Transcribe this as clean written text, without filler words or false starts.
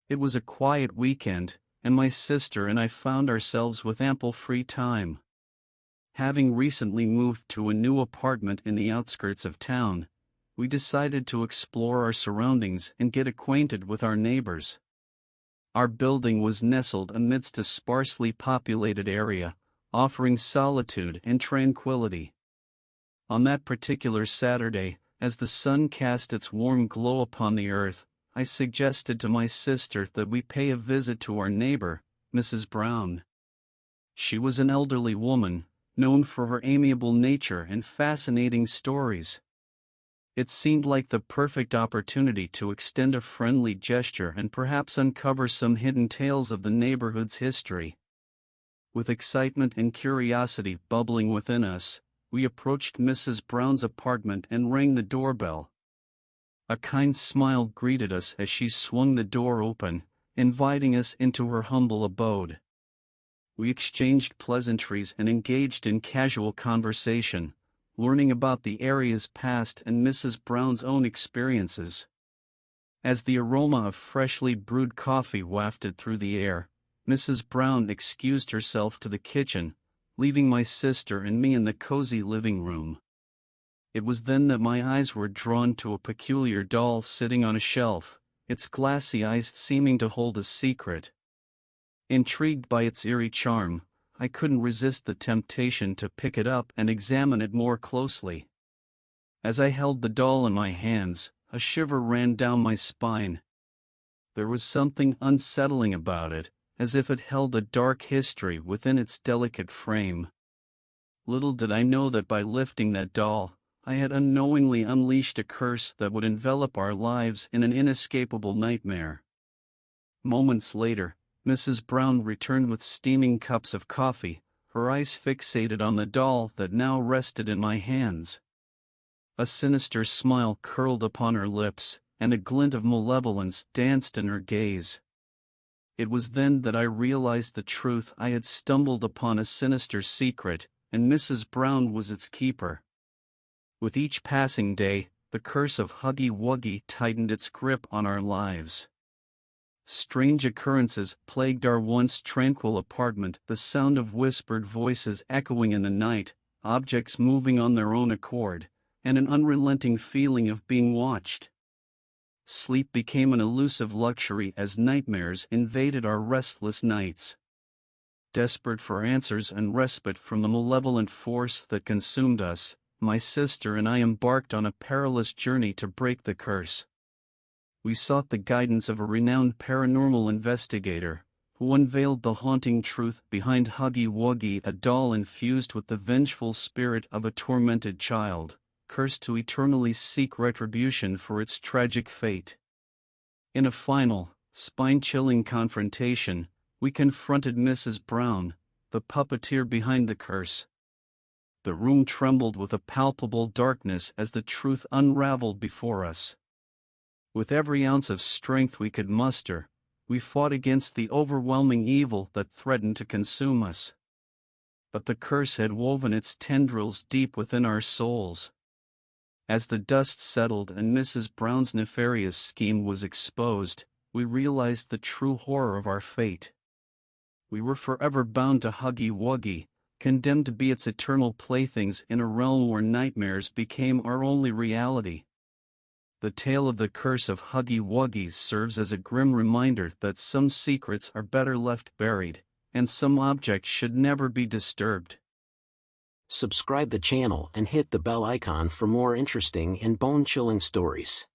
It was a quiet weekend, and my sister and I found ourselves with ample free time. Having recently moved to a new apartment in the outskirts of town, we decided to explore our surroundings and get acquainted with our neighbors. Our building was nestled amidst a sparsely populated area, offering solitude and tranquility. On that particular Saturday, as the sun cast its warm glow upon the earth, I suggested to my sister that we pay a visit to our neighbor, Mrs. Brown. She was an elderly woman, known for her amiable nature and fascinating stories. It seemed like the perfect opportunity to extend a friendly gesture and perhaps uncover some hidden tales of the neighborhood's history. With excitement and curiosity bubbling within us, we approached Mrs. Brown's apartment and rang the doorbell. A kind smile greeted us as she swung the door open, inviting us into her humble abode. We exchanged pleasantries and engaged in casual conversation, learning about the area's past and Mrs. Brown's own experiences. As the aroma of freshly brewed coffee wafted through the air, Mrs. Brown excused herself to the kitchen, leaving my sister and me in the cozy living room. It was then that my eyes were drawn to a peculiar doll sitting on a shelf, its glassy eyes seeming to hold a secret. Intrigued by its eerie charm, I couldn't resist the temptation to pick it up and examine it more closely. As I held the doll in my hands, a shiver ran down my spine. There was something unsettling about it, as if it held a dark history within its delicate frame. Little did I know that by lifting that doll, I had unknowingly unleashed a curse that would envelop our lives in an inescapable nightmare. Moments later, Mrs. Brown returned with steaming cups of coffee, her eyes fixated on the doll that now rested in my hands. A sinister smile curled upon her lips, and a glint of malevolence danced in her gaze. It was then that I realized the truth. I had stumbled upon a sinister secret, and Mrs. Brown was its keeper. With each passing day, the curse of Huggy Wuggy tightened its grip on our lives. Strange occurrences plagued our once tranquil apartment, the sound of whispered voices echoing in the night, objects moving on their own accord, and an unrelenting feeling of being watched. Sleep became an elusive luxury as nightmares invaded our restless nights. Desperate for answers and respite from the malevolent force that consumed us, my sister and I embarked on a perilous journey to break the curse. We sought the guidance of a renowned paranormal investigator, who unveiled the haunting truth behind Huggy Wuggy, a doll infused with the vengeful spirit of a tormented child, cursed to eternally seek retribution for its tragic fate. In a final, spine-chilling confrontation, we confronted Mrs. Brown, the puppeteer behind the curse. The room trembled with a palpable darkness as the truth unraveled before us. With every ounce of strength we could muster, we fought against the overwhelming evil that threatened to consume us. But the curse had woven its tendrils deep within our souls. As the dust settled and Mrs. Brown's nefarious scheme was exposed, we realized the true horror of our fate. We were forever bound to Huggy Wuggy, condemned to be its eternal playthings in a realm where nightmares became our only reality. The tale of the curse of Huggy Wuggy serves as a grim reminder that some secrets are better left buried, and some objects should never be disturbed. Subscribe the channel and hit the bell icon for more interesting and bone-chilling stories.